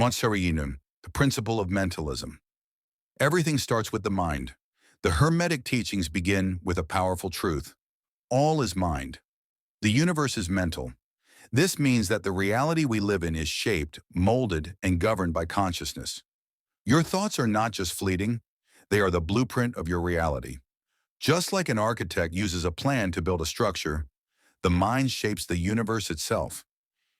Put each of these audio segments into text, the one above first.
Montserrat, the principle of mentalism. Everything starts with the mind. The Hermetic teachings begin with a powerful truth. All is mind. The universe is mental. This means that the reality we live in is shaped, molded, and governed by consciousness. Your thoughts are not just fleeting, they are the blueprint of your reality. Just like an architect uses a plan to build a structure, the mind shapes the universe itself.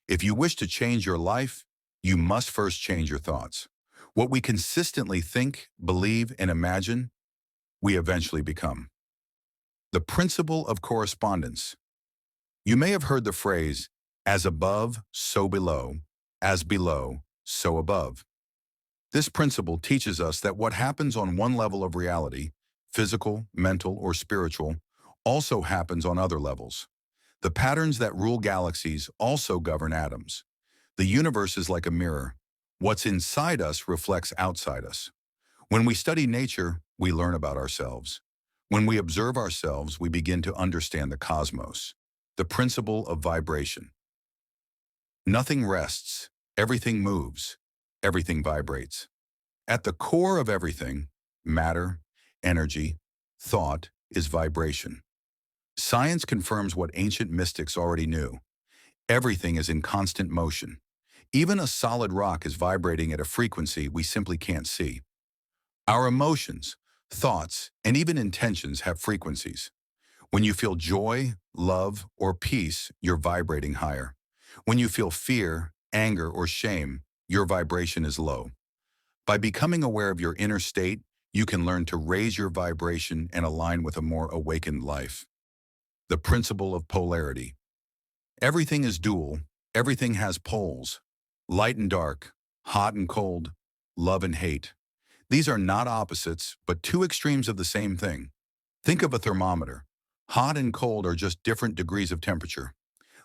If you wish to change your life, you must first change your thoughts. What we consistently think, believe, and imagine, we eventually become. The principle of correspondence. You may have heard the phrase, as above, so below, as below, so above. This principle teaches us that what happens on one level of reality, physical, mental, or spiritual, also happens on other levels. The patterns that rule galaxies also govern atoms. The universe is like a mirror. What's inside us reflects outside us. When we study nature, we learn about ourselves. When we observe ourselves, we begin to understand the cosmos. The principle of vibration. Nothing rests. Everything moves. Everything vibrates. At the core of everything, matter, energy, thought, is vibration. Science confirms what ancient mystics already knew. Everything is in constant motion. Even a solid rock is vibrating at a frequency we simply can't see. Our emotions, thoughts, and even intentions have frequencies. When you feel joy, love, or peace, you're vibrating higher. When you feel fear, anger, or shame, your vibration is low. By becoming aware of your inner state, you can learn to raise your vibration and align with a more awakened life. The principle of polarity. Everything is dual. Everything has poles. Light and dark, hot and cold, love and hate. These are not opposites, but two extremes of the same thing. Think of a thermometer. Hot and cold are just different degrees of temperature.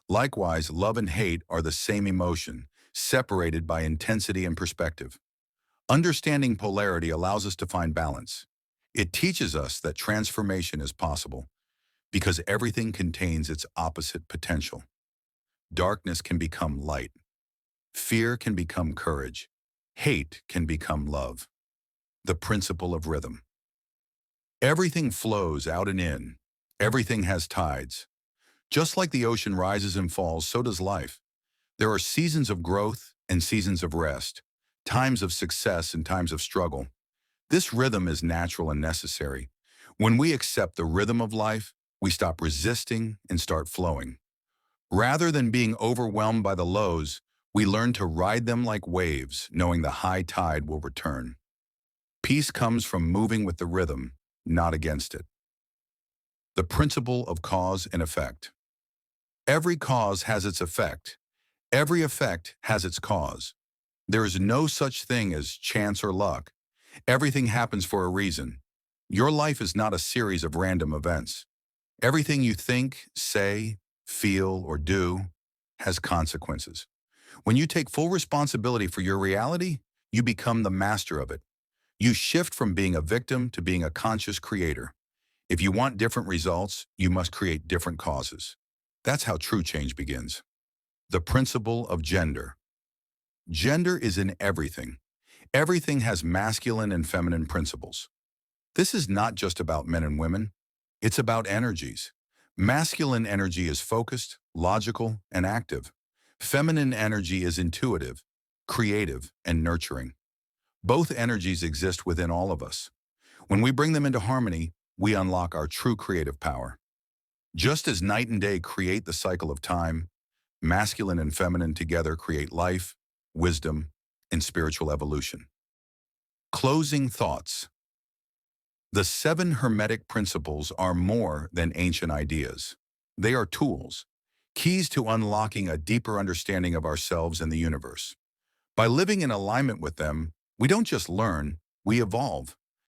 Likewise, love and hate are the same emotion, separated by intensity and perspective. Understanding polarity allows us to find balance. It teaches us that transformation is possible because everything contains its opposite potential. Darkness can become light. Fear can become courage. Hate can become love. The principle of rhythm. Everything flows out and in. Everything has tides. Just like the ocean rises and falls, so does life. There are seasons of growth and seasons of rest, times of success and times of struggle. This rhythm is natural and necessary. When we accept the rhythm of life, we stop resisting and start flowing. Rather than being overwhelmed by the lows, we learn to ride them like waves, knowing the high tide will return. Peace comes from moving with the rhythm, not against it. The principle of cause and effect. Every cause has its effect. Every effect has its cause. There is no such thing as chance or luck. Everything happens for a reason. Your life is not a series of random events. Everything you think, say, feel, or do has consequences. When you take full responsibility for your reality, you become the master of it. You shift from being a victim to being a conscious creator. If you want different results, you must create different causes. That's how true change begins. The principle of gender. Gender is in everything. Everything has masculine and feminine principles. This is not just about men and women. It's about energies. Masculine energy is focused, logical, and active. Feminine energy is intuitive, creative, and nurturing. Both energies exist within all of us. When we bring them into harmony, we unlock our true creative power. Just as night and day create the cycle of time, masculine and feminine together create life, wisdom, and spiritual evolution. Closing thoughts. The 7 Hermetic Principles are more than ancient ideas. They are tools, keys to unlocking a deeper understanding of ourselves and the universe. By living in alignment with them, we don't just learn, we evolve.